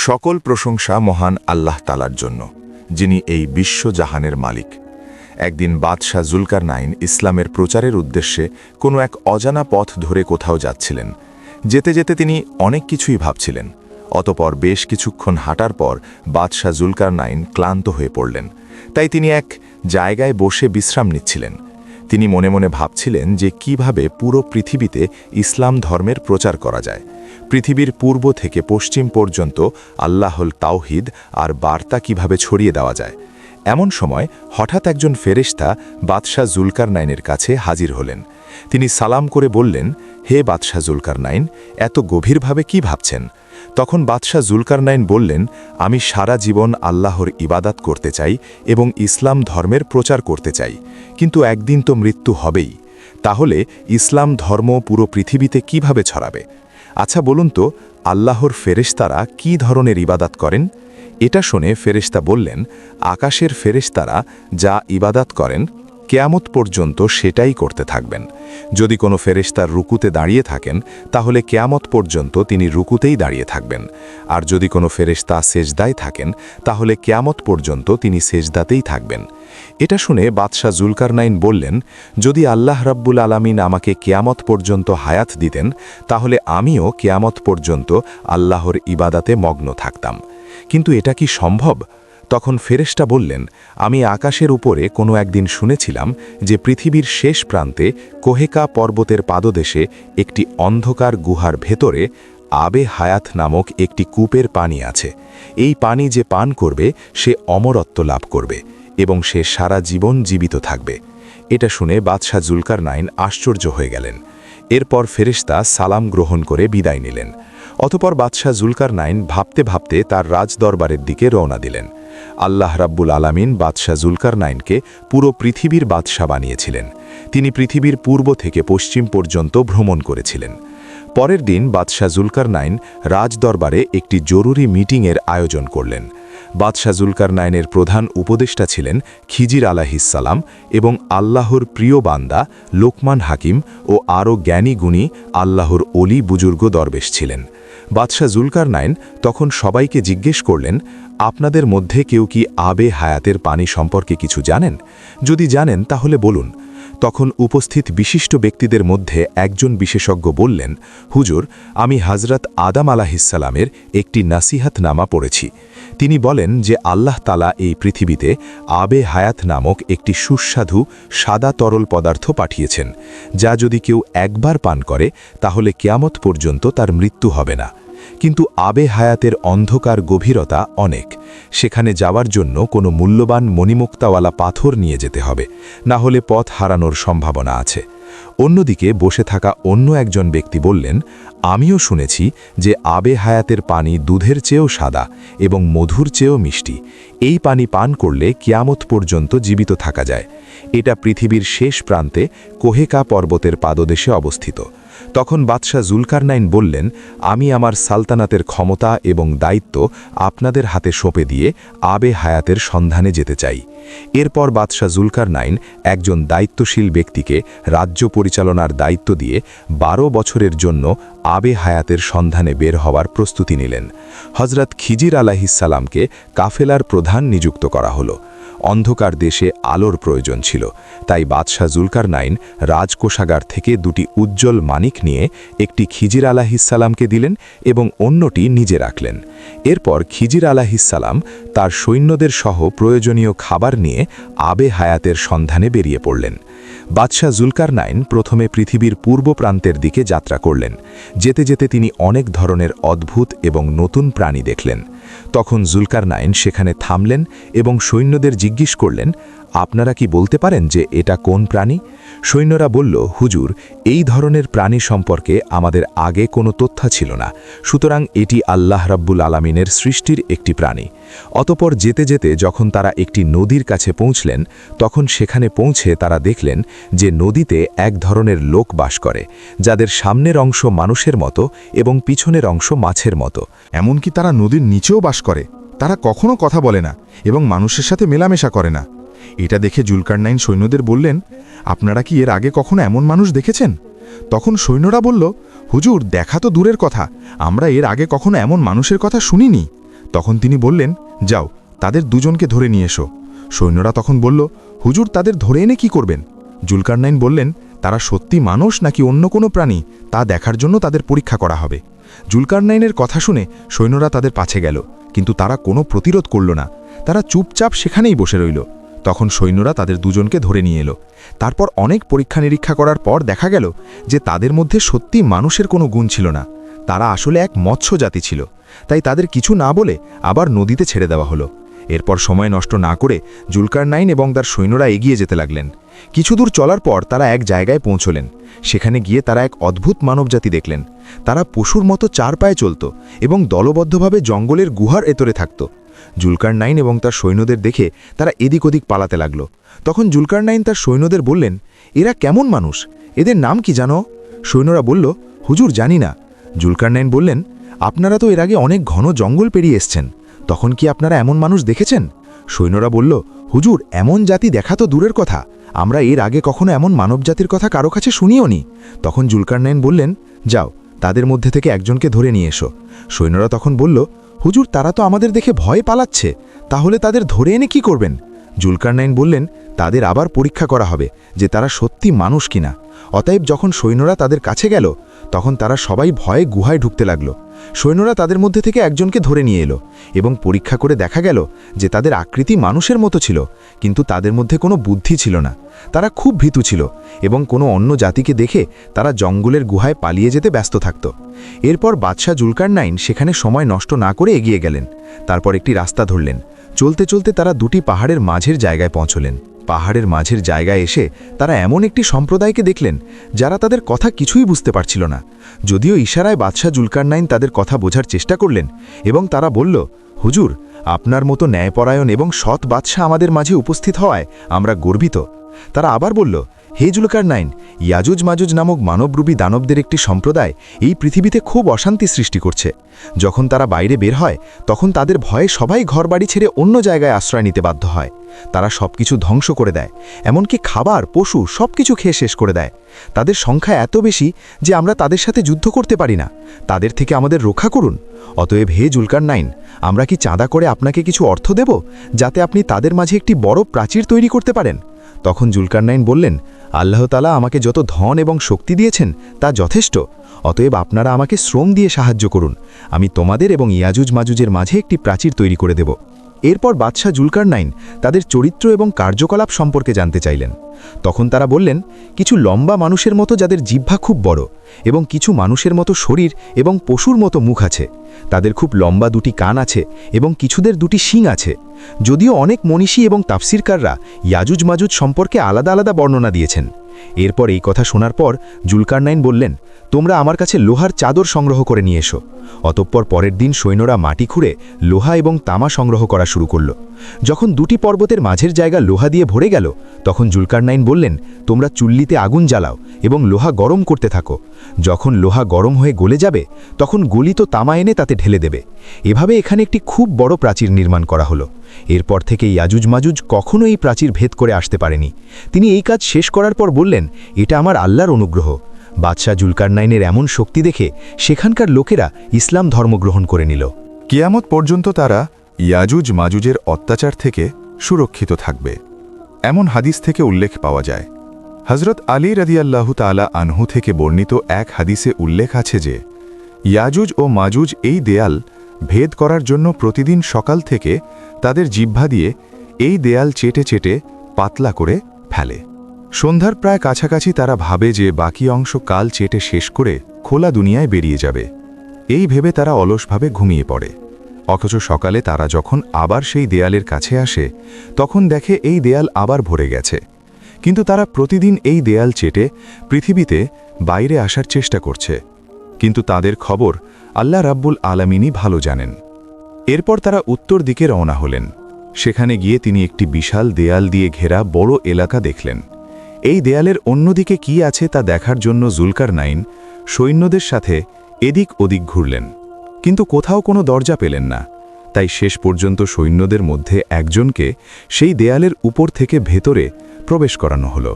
সকল প্রশংসা মহান আল্লাহ তাআলার জন্য, যিনি এই বিশ্বজাহানের মালিক। একদিন বাদশাহ জুলকারনাইন ইসলামের প্রচারের উদ্দেশ্যে কোনো এক অজানা পথ ধরে কোথাও যাচ্ছিলেন। যেতে যেতে তিনি অনেক কিছুই ভাবছিলেন। অতপর বেশ কিছুক্ষণ হাঁটার পর বাদশাহ জুলকারনাইন ক্লান্ত হয়ে পড়লেন। তাই তিনি এক জায়গায় বসে বিশ্রাম নিচ্ছিলেন। তিনি মনে মনে ভাবছিলেন যে কিভাবে পুরো পৃথিবীতে ইসলাম ধর্মের প্রচার করা যায়। পৃথিবীর পূর্ব থেকে পশ্চিম পর্যন্ত আল্লাহর তাওহীদ আর বার্তা কিভাবে ছড়িয়ে দেওয়া যায়। এমন সময় হঠাৎ একজন ফেরেশতা বাদশাহ জুলকারনাইনের কাছে হাজির হলেন। তিনি সালাম করে বললেন, হে বাদশাহ জুলকারনাইন, এত গভীরভাবে কি ভাবছেন? তখন বাদশাহ জুলকারনাইন বললেন, আমি সারা জীবন আল্লাহর ইবাদত করতে চাই এবং ইসলাম ধর্মের প্রচার করতে চাই, কিন্তু একদিন তো মৃত্যু হবেই। তাহলে ইসলাম ধর্ম পুরো পৃথিবীতে কিভাবে ছড়াবে? আচ্ছা বলুন তো, আল্লাহর ফেরেশতারা কি ধরনের ইবাদত করেন? এটা শুনে ফেরেশতা বললেন, আকাশের ফেরেশতারা যা ইবাদত করেন কিয়ামত পর্যন্ত সেটাই করতে থাকবেন। যদি কোনো ফেরেশতার রুকুতে দাঁড়িয়ে থাকেন, তাহলে কিয়ামত পর্যন্ত তিনি রুকুতেই দাঁড়িয়ে থাকবেন। আর যদি কোনো ফেরেশতা সেজদায় থাকেন, তাহলে কিয়ামত পর্যন্ত তিনি সেজদাতেই থাকবেন। এটা শুনে বাদশাহ জুলকারনাইন বললেন, যদি আল্লাহ রাব্বুল আলামিন আমাকে কিয়ামত পর্যন্ত হায়াত দিতেন, তাহলে আমিও কিয়ামত পর্যন্ত আল্লাহর ইবাদাতে মগ্ন থাকতাম। কিন্তু এটা কি সম্ভব? তখন ফেরেশতা বললেন, আমি আকাশের উপরে কোনো একদিন শুনেছিলাম যে পৃথিবীর শেষ প্রান্তে কোহেকা পর্বতের পাদদেশে একটি অন্ধকার গুহার ভেতরে আবে হায়াত নামক একটি কূপের পানি আছে। এই পানি যে পান করবে সে অমরত্ব লাভ করবে এবং সে সারা জীবন জীবিত থাকবে। এটা শুনে বাদশাহ জুলকারনাইন আশ্চর্য হয়ে গেলেন। এরপর ফেরেশতা সালাম গ্রহণ করে বিদায় নিলেন। অতপর বাদশাহ জুলকারনাইন ভাবতে ভাবতে তার রাজদরবারের দিকে রওনা দিলেন। আল্লাহ রাব্বুল আলামিন বাদশাহ জুলকারনাইনকে পুরো পৃথিবীর বাদশাহ বানিয়েছিলেন। তিনি পৃথিবীর পূর্ব থেকে পশ্চিম পর্যন্ত ভ্রমণ করেছিলেন। পরের দিন বাদশাহ জুলকারনাইন রাজদরবারে একটি জরুরি মিটিংয়ের আয়োজন করলেন। বাদশাহ জুলকারনাইনের প্রধান উপদেষ্টা ছিলেন খিজির আলাইহিসসালাম এবং আল্লাহর প্রিয় বান্দা লোকমান হাকিম ও আরও জ্ঞানী গুণী আল্লাহর অলি বুজুর্গ দরবেশ ছিলেন। বাদশাহ জুলকারনাইন তখন সবাইকে জিজ্ঞেস করলেন, আপনাদের মধ্যে কেউ কি আবে হায়াতের পানি সম্পর্কে কিছু জানেন? যদি জানেন তাহলে বলুন। তখন উপস্থিত বিশিষ্ট ব্যক্তিদের মধ্যে একজন বিশেষজ্ঞ বললেন, হুজুর, আমি হযরত আদম আলাইহিসসালামের একটি নাসিহাতনামা পড়েছি। তিনি বলেন যে আল্লাহ তাআলা এই পৃথিবীতে আবে হায়াত নামক একটি সুস্বাদু সাদা তরল পদার্থ পাঠিয়েছেন, যা যদি কেউ একবার পান করে তাহলে কিয়ামত পর্যন্ত তার মৃত্যু হবে না। কিন্তু আবে হায়াতের অন্ধকার গভীরতা অনেক। সেখানে যাওয়ার জন্য কোনো মূল্যবান মণিমুক্তাওয়ালা পাথর নিয়ে যেতে হবে, না হলে পথ হারানোর সম্ভাবনা আছে। অন্যদিকে বসে থাকা অন্য একজন ব্যক্তি বললেন, আমিও শুনেছি যে আবে হায়াতের পানি দুধের চেয়েও সাদা এবং মধুর চেয়েও মিষ্টি। এই পানি পান করলে কিয়ামত পর্যন্ত জীবিত থাকা যায়। এটা পৃথিবীর শেষ প্রান্তে কোহেকা পর্বতের পাদদেশে অবস্থিত। তখন বাদশাহ জুলকারনাইন বললেন, আমি আমার সালতানাতের ক্ষমতা এবং দায়িত্ব আপনাদের হাতে সঁপে দিয়ে আবে হায়াতের সন্ধানে যেতে চাই। এরপর বাদশাহ জুলকারনাইন একজন দায়িত্বশীল ব্যক্তিকে রাজ্য পরিচালনার দায়িত্ব দিয়ে 12 বছরের জন্য আবে হায়াতের সন্ধানে বের হওয়ার প্রস্তুতি নিলেন। হযরত খিজির আলাইহিসসালামকে কাফেলার প্রধান নিযুক্ত করা হলো। অন্ধকার দেশে আলোর প্রয়োজন ছিল, তাই বাদশাহ জুলকারনাইন রাজকোষাগার থেকে দুটি উজ্জ্বল মানিক নিয়ে একটি খিজির আলাইহিসসালামকে দিলেন এবং অন্যটি নিজে রাখলেন। এরপর খিজির আলাইহিসসালাম তার সৈন্যদের সহ প্রয়োজনীয় খাবার নিয়ে আবে হায়াতের সন্ধানে বেরিয়ে পড়লেন। বাদশাহ জুলকারনাইন প্রথমে পৃথিবীর পূর্ব প্রান্তের দিকে যাত্রা করলেন। যেতে যেতে তিনি অনেক ধরনের অদ্ভুত এবং নতুন প্রাণী দেখলেন। তখন জুলকারনাইন সেখানে থামলেন এবং সৈন্যদের জিজ্ঞেস করলেন, আপনারা কি বলতে পারেন যে এটা কোন প্রাণী? সৈন্যরা বলল, হুজুর, এই ধরনের প্রাণী সম্পর্কে আমাদের আগে কোনো তথ্য ছিল না, সুতরাং এটি আল্লাহ রাব্বুল আলামিনের সৃষ্টির একটি প্রাণী। অতপর যেতে যেতে যখন তারা একটি নদীর কাছে পৌঁছলেন, তখন সেখানে পৌঁছে তারা দেখলেন যে নদীতে এক ধরনের লোক বাস করে, যাদের সামনের অংশ মানুষের মতো এবং পিছনের অংশ মাছের মতো। এমনকি তারা নদীর নিচেও বাস করে। তারা কখনো কথা বলে না এবং মানুষের সাথে মেলামেশা করে না। এটা দেখে জুলকারনাইন সৈন্যদের বললেন, আপনারা কি এর আগে কখনো এমন মানুষ দেখেছেন? তখন সৈন্যরা বলল, হুজুর, দেখা তো দূরের কথা, আমরা এর আগে কখনো এমন মানুষের কথা শুনিনি। তখন তিনি বললেন, যাও তাদের দুজনকে ধরে নিয়ে এসো। সৈন্যরা তখন বলল, হুজুর তাদের ধরে এনে কি করবেন? জুলকারনাইন বললেন, তারা সত্যি মানুষ নাকি অন্য কোনো প্রাণী তা দেখার জন্য তাদের পরীক্ষা করা হবে। জুলকারনাইনের কথা শুনে সৈন্যরা তাদের পাছে গেল, কিন্তু তারা কোনো প্রতিরোধ করল না। তারা চুপচাপ সেখানেই বসে রইল। তখন সৈন্যরা তাদের দুজনকে ধরে নিয়ে এলো। তারপর অনেক পরীক্ষা নিরীক্ষা করার পর দেখা গেল যে তাদের মধ্যে সত্যি মানুষের কোনো গুণ ছিল না। তারা আসলে এক মৎস্য জাতি ছিল। তাই তাদের কিছু না বলে আবার নদীতে ছেড়ে দেওয়া হলো। এরপর সময় নষ্ট না করে জুলকারনাইন এবং তার সৈন্যরা এগিয়ে যেতে লাগলেন। কিছু দূর চলার পর তারা এক জায়গায় পৌঁছলেন। সেখানে গিয়ে তারা এক অদ্ভুত মানবজাতি দেখলেন। তারা পশুর মতো চার পায়ে চলত এবং দলবদ্ধভাবে জঙ্গলের গুহার এতরে থাকত। জুলকারনাইন এবং তার সৈন্যদের দেখে তারা এদিক ওদিক পালাতে লাগল। তখন জুলকারনাইন তার সৈন্যদের বললেন, এরা কেমন মানুষ? এদের নাম কি জানো? সৈন্যরা বলল, হুজুর জানি না। জুলকারনাইন বললেন, আপনারা তো এর আগে অনেক ঘন জঙ্গল পেরিয়ে এসছেন, তখন কি আপনারা এমন মানুষ দেখেছেন? সৈন্যরা বলল, হুজুর এমন জাতি দেখা তো দূরের কথা, আমরা এর আগে কখনো এমন মানবজাতির কথা কারো কাছে শুনিও নি। তখন জুলকারনাইন বললেন, যাও তাদের মধ্যে থেকে একজনকে ধরে নিয়ে এসো। সৈন্যরা তখন বলল, হুজুর তারা তো আমাদের দেখে ভয় পালাচ্ছে, তাহলে তাদের ধরে এনে কি করবেন? জুলকারনাইন বললেন, তাদের আবার পরীক্ষা করা হবে যে তারা সত্যি মানুষ কিনা। অতএব যখন সৈন্যরা তাদের কাছে গেল, তখন তারা সবাই ভয়ে গুহায় ঢুকতে লাগল। সৈন্যরা তাদের মধ্যে থেকে একজনকে ধরে নিয়ে এলো এবং পরীক্ষা করে দেখা গেল যে তাদের আকৃতি মানুষের মতো ছিল, কিন্তু তাদের মধ্যে কোনো বুদ্ধি ছিল না। তারা খুব ভীতু ছিল এবং কোনো অন্য জাতিকে দেখে তারা জঙ্গলের গুহায় পালিয়ে যেতে ব্যস্ত থাকত। এরপর বাদশাহ জুলকারনাইন সেখানে সময় নষ্ট না করে এগিয়ে গেলেন। তারপর একটি রাস্তা ধরলেন। চলতে চলতে তারা দুটি পাহাড়ের মাঝের জায়গায় পৌঁছলেন। পাহাড়ের মাঝের জায়গায় এসে তারা এমন একটি সম্প্রদায়কে দেখলেন যারা তাদের কথা কিছুই বুঝতে পারছিল না। যদিও ইশারায় বাদশাহ জুলকারনাইন তাদের কথা বোঝার চেষ্টা করলেন এবং তারা বলল, হুজুর আপনার মতো ন্যায়পরায়ণ এবং সৎ বাদশাহ আমাদের মাঝে উপস্থিত হওয়ায় আমরা গর্বিত। তারা আবার বলল, হে জুলকারনাইন, ইয়াজুজ মাজুজ নামক মানবরূপী দানবদের একটি সম্প্রদায় এই পৃথিবীতে খুব অশান্তি সৃষ্টি করছে। যখন তারা বাইরে বের হয় তখন তাদের ভয়ে সবাই ঘরবাড়ি ছেড়ে অন্য জায়গায় আশ্রয় নিতে বাধ্য হয়। তারা সবকিছু ধ্বংস করে দেয়, এমনকি খাবার পশু সবকিছু খেয়ে শেষ করে দেয়। তাদের সংখ্যা এত বেশি যে আমরা তাদের সাথে যুদ্ধ করতে পারি না। তাদের থেকে আমাদের রক্ষা করুন। অতএব হে জুলকারনাইন, আমরা কি চাঁদা করে আপনাকে কিছু অর্থ দেব যাতে আপনি তাদের মাঝে একটি বড় প্রাচীর তৈরি করতে পারেন? তখন জুলকারনাইন বললেন, আল্লাহ তাআলা আমাকে যত ধন এবং শক্তি দিয়েছেন তা যথেষ্ট। অতএব আপনারা আমাকে শ্রম দিয়ে সাহায্য করুন, আমি তোমাদের এবং ইয়াজুজ মাজুজের মাঝে একটি প্রাচীর তৈরি করে দেব। এরপর বাদশাহ জুলকারনাইন তাদের চরিত্র এবং কার্যকলাপ সম্পর্কে জানতে চাইলেন। তখন তারা বললেন, কিছু লম্বা মানুষের মতো যাদের জিহ্বা খুব বড় এবং কিছু মানুষের মতো শরীর এবং পশুর মতো মুখ আছে। তাদের খুব লম্বা দুটি কান আছে এবং কিছুদের দুটি শিং আছে। যদিও অনেক মনীষী এবং তাফসিরকাররা ইয়াজুজ মাজুজ সম্পর্কে আলাদা আলাদা বর্ণনা দিয়েছেন। এরপর এই কথা শোনার পর জুলকারনাইন বললেন, তোমরা আমার কাছে লোহার চাদর সংগ্রহ করে নিয়ে এসো। অতঃপর পরের দিন সৈন্যরা মাটি খুঁড়ে লোহা এবং তামা সংগ্রহ করা শুরু করল। যখন দুটি পর্বতের মাঝের জায়গা লোহা দিয়ে ভরে গেল, তখন জুলকারনাইন বললেন, তোমরা চুল্লিতে আগুন জ্বালাও এবং লোহা গরম করতে থাকো। যখন লোহা গরম হয়ে গলে যাবে তখন গলিত তামা এনে তাতে ঢেলে দেবে। এভাবে এখানে একটি খুব বড় প্রাচীর নির্মাণ করা হলো। এরপর থেকে ইয়াজুজ মাজুজ কখনো এই প্রাচীর ভেদ করে আসতে পারেনি। তিনি এই কাজ শেষ করার পর বললেন, এটা আমার আল্লাহর অনুগ্রহ। বাদশাহ জুলকারনাইনের এমন শক্তি দেখে সেখানকার লোকেরা ইসলাম ধর্ম গ্রহণ করে নিল। কিয়ামত পর্যন্ত তারা ইয়াজুজ মাজুজের অত্যাচার থেকে সুরক্ষিত থাকবে, এমন হাদিস থেকে উল্লেখ পাওয়া যায়। হজরত আলী রাদিয়াল্লাহু তাআলা আনহু থেকে বর্ণিত এক হাদিসে উল্লেখ আছে যে ইয়াজুজ ও মাজুজ এই দেয়াল ভেদ করার জন্য প্রতিদিন সকাল থেকে তাদের জিহ্বা দিয়ে এই দেয়াল চেটে চেটে পাতলা করে ফেলে। সন্ধ্যার প্রায় কাছাকাছি তারা ভাবে যে বাকি অংশ কাল চেটে শেষ করে খোলা দুনিয়ায় বেরিয়ে যাবে। এই ভেবে তারা অলসভাবে ঘুমিয়ে পড়ে। অথচ সকালে তারা যখন আবার সেই দেয়ালের কাছে আসে তখন দেখে এই দেয়াল আবার ভরে গেছে। কিন্তু তারা প্রতিদিন এই দেয়াল চেটে পৃথিবীতে বাইরে আসার চেষ্টা করছে, কিন্তু তাদের খবর আল্লাহ রাব্বুল আলামিনই ভালো জানেন। এরপর তারা উত্তর দিকে রওনা হলেন। সেখানে গিয়ে তিনি একটি বিশাল দেয়াল দিয়ে ঘেরা বড় এলাকা দেখলেন। এই দেয়ালের অন্যদিকে কি আছে তা দেখার জন্য জুলকারনাইন সৈন্যদের সাথে এদিক ওদিক ঘুরলেন, কিন্তু কোথাও কোনো দরজা পেলেন না। তাই শেষ পর্যন্ত সৈন্যদের মধ্যে একজনকে সেই দেয়ালের উপর থেকে ভেতরে প্রবেশ করানো হলো।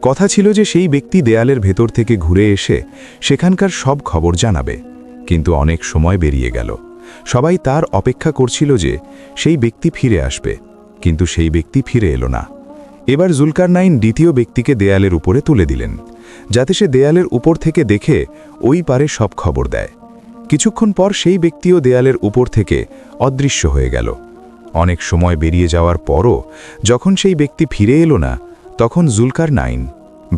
কথা ছিল যে সেই ব্যক্তি দেয়ালের ভেতর থেকে ঘুরে এসে সেখানকার সব খবর জানাবে, কিন্তু অনেক সময় বেরিয়ে গেল। সবাই তার অপেক্ষা করছিল যে সেই ব্যক্তি ফিরে আসবে, কিন্তু সেই ব্যক্তি ফিরে এলো না। এবার জুলকারনাইন দ্বিতীয় ব্যক্তিকে দেয়ালের উপরে তুলে দিলেন, যাতে সে দেয়ালের উপর থেকে দেখে ওই পারে সব খবর দেয়। কিছুক্ষণ পর সেই ব্যক্তিও দেয়ালের উপর থেকে অদৃশ্য হয়ে গেল। অনেক সময় বেরিয়ে যাওয়ার পরও যখন সেই ব্যক্তি ফিরে এলো না, তখন জুলকারনাইন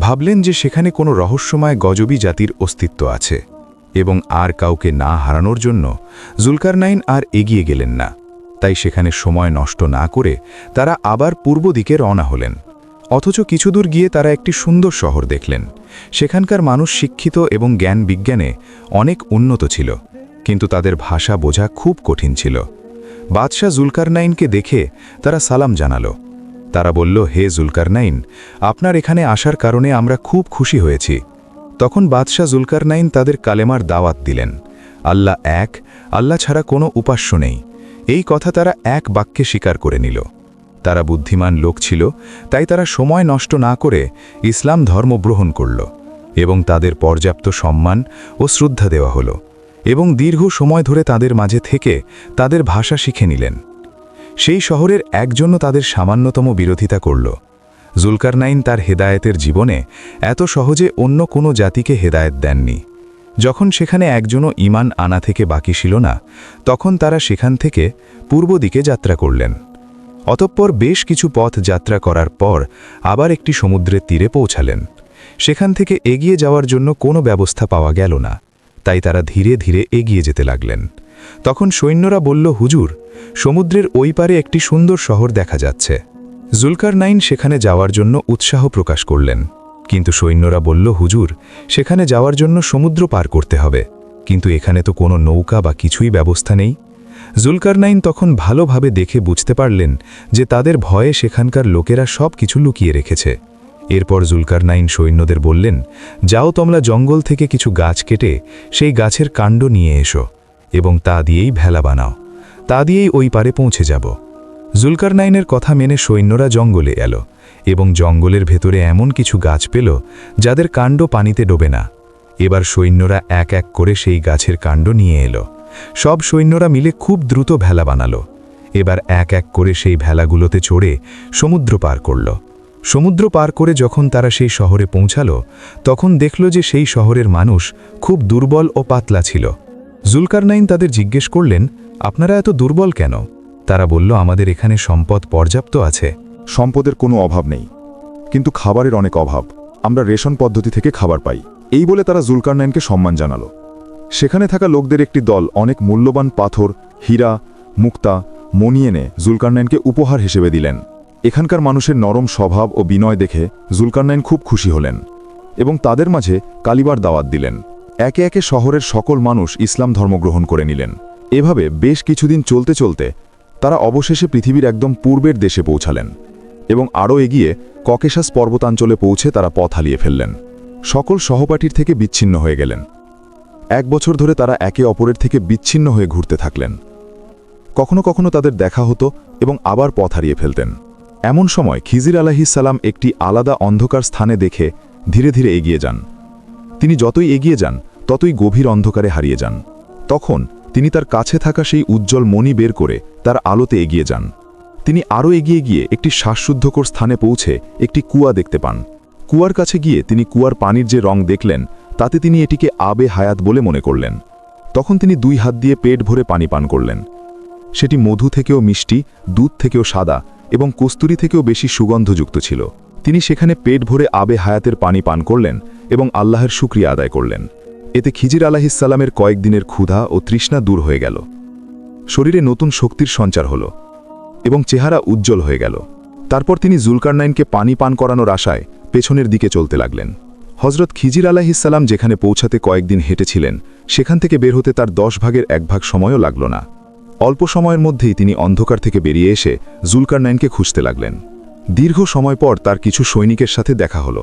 ভাবলেন যে সেখানে কোনো রহস্যময় গজবী জাতির অস্তিত্ব আছে, এবং আর কাউকে না হারানোর জন্য জুলকারনাইন আর এগিয়ে গেলেন না। তাই সেখানে সময় নষ্ট না করে তারা আবার পূর্ব দিকে রওনা হলেন। অথচ কিছুদূর গিয়ে তারা একটি সুন্দর শহর দেখলেন। সেখানকার মানুষ শিক্ষিত এবং জ্ঞান বিজ্ঞানে অনেক উন্নত ছিল, কিন্তু তাদের ভাষা বোঝা খুব কঠিন ছিল। বাদশাহ জুলকারনাইনকে দেখে তারা সালাম জানালো। তারা বলল, হে জুলকারনাইন, আপনার এখানে আসার কারণে আমরা খুব খুশি হয়েছি। তখন বাদশাহ জুলকারনাইন তাদের কালেমার দাওয়াত দিলেন। আল্লাহ এক, আল্লাহ ছাড়া কোনো উপাস্য নেই, এই কথা তারা এক বাক্যে স্বীকার করে নিল। তারা বুদ্ধিমান লোক ছিল, তাই তারা সময় নষ্ট না করে ইসলাম ধর্ম গ্রহণ করল, এবং তাদের পর্যাপ্ত সম্মান ও শ্রদ্ধা দেওয়া হলো, এবং দীর্ঘ সময় ধরে তাদের মাঝে থেকে তাদের ভাষা শিখে নিলেন। সেই শহরের একজনও তাদের সামান্যতম বিরোধিতা করল। জুলকারনাইন তার হেদায়েতের জীবনে এত সহজে অন্য কোনো জাতিকে হেদায়েত দেননি। যখন সেখানে একজনও ঈমান আনা থেকে বাকি ছিল না, তখন তারা সেখান থেকে পূর্ব দিকে যাত্রা করলেন। অতঃপর বেশ কিছু পথ যাত্রা করার পর আবার একটি সমুদ্রের তীরে পৌঁছালেন। সেখান থেকে এগিয়ে যাওয়ার জন্য কোনো ব্যবস্থা পাওয়া গেল না, তাই তারা ধীরে ধীরে এগিয়ে যেতে লাগলেন। তখন সৈন্যরা বলল, হুজুর, সমুদ্রের ওই পারে একটি সুন্দর শহর দেখা যাচ্ছে। জুলকারনাইন সেখানে যাওয়ার জন্য উৎসাহ প্রকাশ করলেন, কিন্তু সৈন্যরা বলল, হুজুর, সেখানে যাওয়ার জন্য সমুদ্র পার করতে হবে, কিন্তু এখানে তো কোনো নৌকা বা কিছুই ব্যবস্থা নেই। জুলকারনাইন তখন ভালোভাবে দেখে বুঝতে পারলেন যে তাদের ভয়ে সেখানকার লোকেরা সব কিছু লুকিয়ে রেখেছে। এরপর জুলকারনাইন সৈন্যদের বললেন, যাও, তোমরা জঙ্গল থেকে কিছু গাছ কেটে সেই গাছের কাণ্ড নিয়ে এসো, এবং তা দিয়েই ভেলা বানাও, তা দিয়েই ওই পারে পৌঁছে যাব। জুলকারনাইনের কথা মেনে সৈন্যরা জঙ্গলে এলো, এবং জঙ্গলের ভেতরে এমন কিছু গাছ পেল যাদের কাণ্ড পানিতে ডোবে না। এবার সৈন্যরা এক এক করে সেই গাছের কাণ্ড নিয়ে এলো। সব সৈন্যরা মিলে খুব দ্রুত ভেলা বানালো। এবার এক এক করে সেই ভেলাগুলোতে চড়ে সমুদ্র পার করল। সমুদ্র পার করে যখন তারা সেই শহরে পৌঁছালো, তখন দেখল যে সেই শহরের মানুষ খুব দুর্বল ও পাতলা ছিল। জুলকারনাইন তাদের জিজ্ঞেস করলেন, আপনারা এত দুর্বল কেন? তারা বলল, আমাদের এখানে সম্পদ পর্যাপ্ত আছে। সম্পদের কোনো অভাব নেই, কিন্তু খাবারের অনেক অভাব, আমরা রেশন পদ্ধতি থেকে খাবার পাই। এই বলে তারা জুলকারনাইনকে সম্মান জানালো। সেখানে থাকা লোকদের একটি দল অনেক মূল্যবান পাথর, হীরা, মুক্তা, মণি এনে জুলকারনাইনকে উপহার হিসেবে দিলেন। এখানকার মানুষের নরম স্বভাব ও বিনয় দেখে জুলকারনাইন খুব খুশি হলেন, এবং তাদের মাঝে কালিবার দাওয়াত দিলেন। একে একে শহরের সকল মানুষ ইসলাম ধর্ম গ্রহণ করে নিলেন। এভাবে বেশ কিছুদিন চলতে চলতে তারা অবশেষে পৃথিবীর একদম পূর্বের দেশে পৌঁছালেন, এবং আরও এগিয়ে ককেশাস পর্বতাঞ্চলে পৌঁছে তারা পথ হারিয়ে ফেললেন। সকল সহপাঠীর থেকে বিচ্ছিন্ন হয়ে গেলেন। 1 বছর ধরে তারা একে অপরের থেকে বিচ্ছিন্ন হয়ে ঘুরতে থাকলেন। কখনো কখনো তাদের দেখা হতো এবং আবার পথ হারিয়ে ফেলতেন। এমন সময় খিজির আলাইহিসসালাম একটি আলাদা অন্ধকার স্থানে দেখে ধীরে ধীরে এগিয়ে যান। তিনি যতই এগিয়ে যান ততই গভীর অন্ধকারে হারিয়ে যান। তখন তিনি তার কাছে থাকা সেই উজ্জ্বল মণি বের করে তার আলোতে এগিয়ে যান। তিনি আরও এগিয়ে গিয়ে একটি শ্বাসশুদ্ধকর স্থানে পৌঁছে একটি কুয়া দেখতে পান। কুয়ার কাছে গিয়ে তিনি কুয়ার পানির যে রং দেখলেন, তাতে তিনি এটিকে আবে হায়াত বলে মনে করলেন। তখন তিনি 2 হাত দিয়ে পেট ভরে পানি পান করলেন। সেটি মধু থেকেও মিষ্টি, দুধ থেকেও সাদা এবং কস্তুরী থেকেও বেশি সুগন্ধযুক্ত ছিল। তিনি সেখানে পেট ভরে আবে হায়াতের পানি পান করলেন এবং আল্লাহর শুকরিয়া আদায় করলেন। এতে খিজির আলাইহিসসালামের কয়েকদিনের ক্ষুধা ও তৃষ্ণা দূর হয়ে গেল। শরীরে নতুন শক্তির সঞ্চার হল এবং চেহারা উজ্জ্বল হয়ে গেল। তারপর তিনি জুলকারনাইনকে পানি পান করানোর আশায় পেছনের দিকে চলতে লাগলেন। হজরত খিজির আলাইহিসসালাম যেখানে পৌঁছাতে কয়েকদিন হেঁটেছিলেন, সেখান থেকে বের হতে তার 10 ভাগের 1 ভাগ সময়ও লাগল না। অল্প সময়ের মধ্যেই তিনি অন্ধকার থেকে বেরিয়ে এসে জুলকারনাইনকে খুঁজতে লাগলেন। দীর্ঘ সময় পর তার কিছু সৈনিকের সাথে দেখা হলো।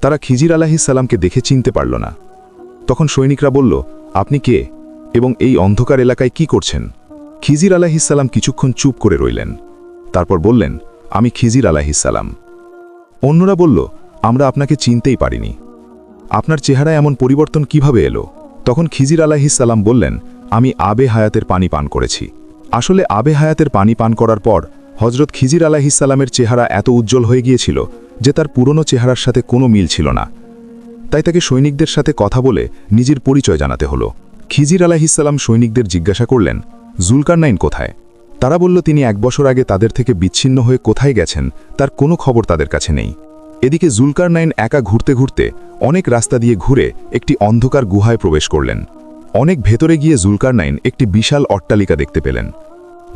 তারা খিজির আলাইহিসসালামকে দেখে চিনতে পারল না। তখন সৈনিকরা বলল, আপনি কে এবং এই অন্ধকার এলাকায় কি করছেন? খিজির আলাইহিসসালাম কিছুক্ষণ চুপ করে রইলেন। তারপর বললেন, আমি খিজির আলাইহিসসালাম। অন্যরা বলল, আমরা আপনাকে চিনতেই পারিনি। আপনার চেহারায় এমন পরিবর্তন কিভাবে এলো? তখন খিজির আলাইহিসসালাম বললেন, আমি আবে হায়াতের পানি পান করেছি। আসলে আবে হায়াতের পানি পান করার পর হজরত খিজির আলাইহিসসালামের চেহারা এত উজ্জ্বল হয়ে গিয়েছিল যে তার পুরনো চেহারার সাথে কোনো মিল ছিল না। তাই তাকে সৈনিকদের সাথে কথা বলে নিজের পরিচয় জানাতে হলো। খিজির আলাইহিসসালাম সৈনিকদের জিজ্ঞাসা করলেন, জুলকারনাইন কোথায়? তারা বলল, তিনি 1 বছর আগে তাদের থেকে বিচ্ছিন্ন হয়ে কোথায় গেছেন তার কোনো খবর তাদের কাছে নেই। এদিকে জুলকারনাইন একা ঘুরতে ঘুরতে অনেক রাস্তা দিয়ে ঘুরে একটি অন্ধকার গুহায় প্রবেশ করলেন। অনেক ভেতরে গিয়ে জুলকারনাইন একটি বিশাল অট্টালিকা দেখতে পেলেন।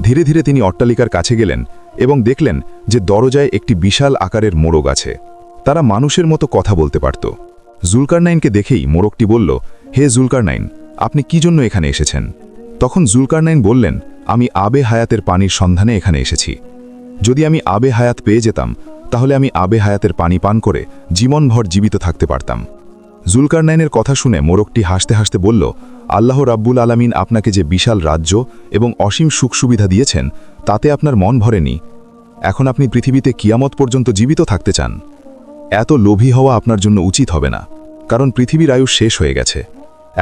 ধীরে ধীরে তিনি অট্টালিকার কাছে গেলেন এবং দেখলেন যে দরজায় একটি বিশাল আকারের মোরগ আছে। তারা মানুষের মতো কথা বলতে পারত। জুলকারনাইনকে দেখেই মোরগটি বলল, হে জুলকারনাইন, আপনি কি জন্য এখানে এসেছেন? তখন জুলকারনাইন বললেন, আমি আবে হায়াতের পানির সন্ধানে এখানে এসেছি। যদি আমি আবে হায়াত পেয়ে যেতাম তাহলে আমি আবে হায়াতের পানি পান করে জীবনভর জীবিত থাকতে পারতাম। জুলকারনাইনের কথা শুনে মোরগটি হাসতে হাসতে বলল, আল্লাহ রাব্বুল আলামিন আপনাকে যে বিশাল রাজ্য এবং অসীম সুখ সুবিধা দিয়েছেন তাতে আপনার মন ভরেনি। এখন আপনি পৃথিবীতে কিয়ামত পর্যন্ত জীবিত থাকতে চান। এত লোভী হওয়া আপনার জন্য উচিত হবে না, কারণ পৃথিবীর আয়ু শেষ হয়ে গেছে।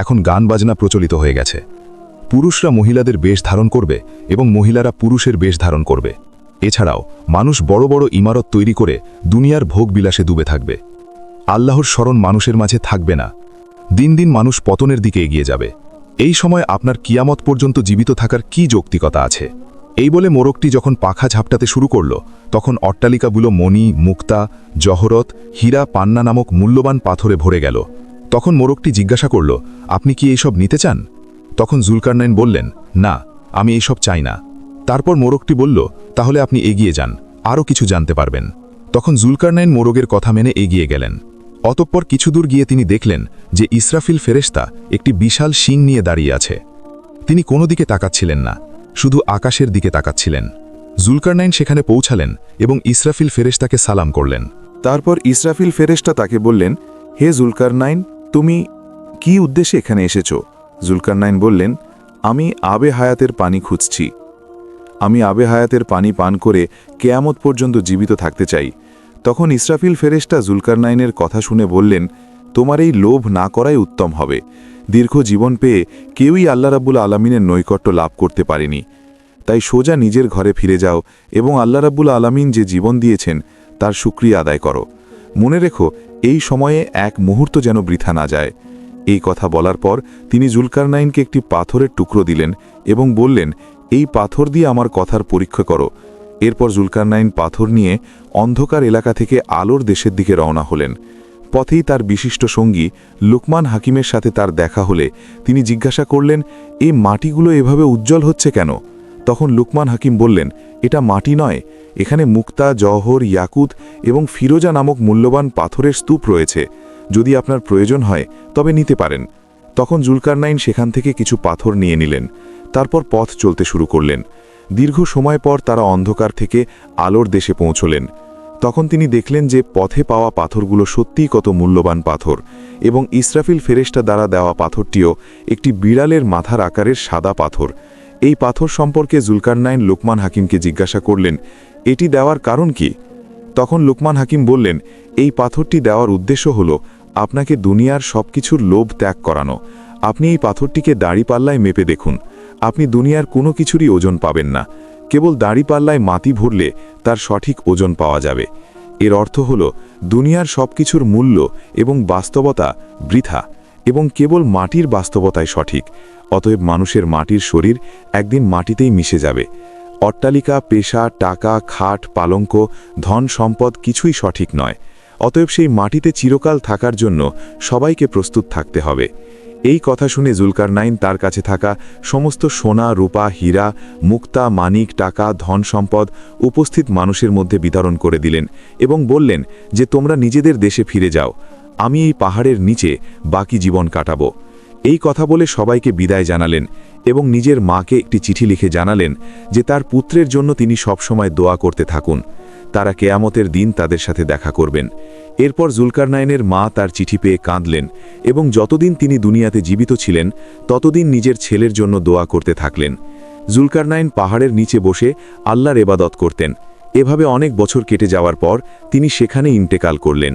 এখন গান বাজনা প্রচলিত হয়ে গেছে। পুরুষরা মহিলাদের বেশ ধারণ করবে এবং মহিলারা পুরুষের বেশ ধারণ করবে। এছাড়াও মানুষ বড় বড় ইমারত তৈরি করে দুনিয়ার ভোগ বিলাসে ডুবে থাকবে। আল্লাহর স্মরণ মানুষের মাঝে থাকবে না। দিন দিন মানুষ পতনের দিকে এগিয়ে যাবে। এই সময় আপনার কিয়ামত পর্যন্ত জীবিত থাকার কি যৌক্তিকতা আছে? এই বলে মোরগটি যখন পাখা ঝাপটাতে শুরু করল, তখন অট্টালিকাগুলো মণি, মুক্তা, জহরত, হীরা, পান্না নামক মূল্যবান পাথরে ভরে গেল। তখন মোরগটি জিজ্ঞাসা করল, আপনি কি এইসব নিতে চান? তখন জুলকারনাইন বললেন, না, আমি এইসব চাই না। তারপর মোরগটি বলল, তাহলে আপনি এগিয়ে যান, আরও কিছু জানতে পারবেন। তখন জুলকারনাইন মোরগের কথা মেনে এগিয়ে গেলেন। অতঃপর কিছু দূর গিয়ে তিনি দেখলেন যে ইসরাফিল ফেরেশতা একটি বিশাল শিং নিয়ে দাঁড়িয়ে আছে। তিনি কোনো দিকে তাকাচ্ছিলেন না, শুধু আকাশের দিকে তাকাচ্ছিলেন। জুলকারনাইন সেখানে পৌঁছালেন এবং ইসরাফিল ফেরেশতাকে সালাম করলেন। তারপর ইসরাফিল ফেরেশতা তাকে বললেন, হে জুলকারনাইন, তুমি কি উদ্দেশ্যে এখানে এসেছো? জুলকারনাইন বললেন, আমি আবে হায়াতের পানি খুঁজছি। আমি আবে হায়াতের পানি পান করে কেয়ামত পর্যন্ত জীবিত থাকতে চাই। তখন ইসরাফিল ফেরেশতা জুলকারনাইনের কথা শুনে বললেন, তোমার এই লোভ না করাই উত্তম হবে। দীর্ঘ জীবন পেয়ে কেউই আল্লাহ রাব্বুল আলামিনের নৈকট্য লাভ করতে পারেনি। তাই সোজা নিজের ঘরে ফিরে যাও এবং আল্লাহ রাব্বুল আলামিন যে জীবন দিয়েছেন তার শুকরিয়া আদায় করো। মনে রেখো, এই সময়ে এক মুহূর্ত যেন বৃথা না যায়। এই কথা বলার পর তিনি জুলকারনাইনকে একটি পাথরের টুকরো দিলেন এবং বললেন, এই পাথর দিয়ে আমার কথার পরীক্ষা করো। এরপর জুলকারনাইন পাথর নিয়ে অন্ধকার এলাকা থেকে আলোর দেশের দিকে রওনা হলেন। পথেই তার বিশিষ্ট সঙ্গী লুকমান হাকিমের সাথে তার দেখা হলে তিনি জিজ্ঞাসা করলেন, এই মাটিগুলো এভাবে উজ্জ্বল হচ্ছে কেন? তখন লুকমান হাকিম বললেন, এটা মাটি নয়, এখানে মুক্তা, জওহর, ইয়াকুত এবং ফিরোজা নামক মূল্যবান পাথরের স্তূপ রয়েছে। যদি আপনার প্রয়োজন হয় তবে নিতে পারেন। তখন জুলকারনাইন সেখান থেকে কিছু পাথর নিয়ে নিলেন। তারপর পথ চলতে শুরু করলেন। দীর্ঘ সময় পর তারা অন্ধকার থেকে আলোর দেশে পৌঁছলেন। তখন তিনি দেখলেন যে পথে পাওয়া পাথরগুলো সত্যিই কত মূল্যবান পাথর, এবং ইসরাফিল ফেরেশতা দ্বারা দেওয়া পাথরটিও একটি বিড়ালের মাথার আকারের সাদা পাথর। এই পাথর সম্পর্কে জুলকারনাইন লুকমান হাকিমকে জিজ্ঞাসা করলেন, এটি দেওয়ার কারণ কি? তখন লুকমান হাকিম বললেন, এই পাথরটি দেওয়ার উদ্দেশ্য হল আপনাকে দুনিয়ার সব কিছুর লোভ ত্যাগ করানো। আপনি এই পাথরটিকে দাড়িপাল্লায় মেপে দেখুন, আপনি দুনিয়ার কোনো কিছুরই ওজন পাবেন না। কেবল দাড়িপাল্লায় মাটি ভরলে তার সঠিক ওজন পাওয়া যাবে। এর অর্থ হল দুনিয়ার সব কিছুর মূল্য এবং বাস্তবতা বৃথা, এবং কেবল মাটির বাস্তবতাই সঠিক। অতএব মানুষের মাটির শরীর একদিন মাটিতেই মিশে যাবে। অট্টালিকা, পেশা, টাকা, খাট, পালঙ্ক, ধন সম্পদ কিছুই সঠিক নয়। অতএব সেই মাটিতে চিরকাল থাকার জন্য সবাইকে প্রস্তুত থাকতে হবে। এই কথা শুনে জুলকারনাইন তার কাছে থাকা সমস্ত সোনা, রূপা, হীরা, মুক্তা, মানিক, টাকা, ধন সম্পদ উপস্থিত মানুষের মধ্যে বিতরণ করে দিলেন এবং বললেন যে, তোমরা নিজেদের দেশে ফিরে যাও, আমি এই পাহাড়ের নিচে বাকি জীবন কাটাবো। এই কথা বলে সবাইকে বিদায় জানালেন এবং নিজের মাকে একটি চিঠি লিখে জানালেন যে তার পুত্রের জন্য তিনি সবসময় দোয়া করতে থাকুন। তারা কেয়ামতের দিন তাদের সাথে দেখা করবেন। এরপর জুলকারনাইনের মা তার চিঠি পেয়ে কাঁদলেন এবং যতদিন তিনি দুনিয়াতে জীবিত ছিলেন ততদিন নিজের ছেলের জন্য দোয়া করতে থাকলেন। জুলকারনাইন পাহাড়ের নিচে বসে আল্লাহর ইবাদত করতেন। এভাবে অনেক বছর কেটে যাওয়ার পর তিনি সেখানে ইন্তেকাল করলেন।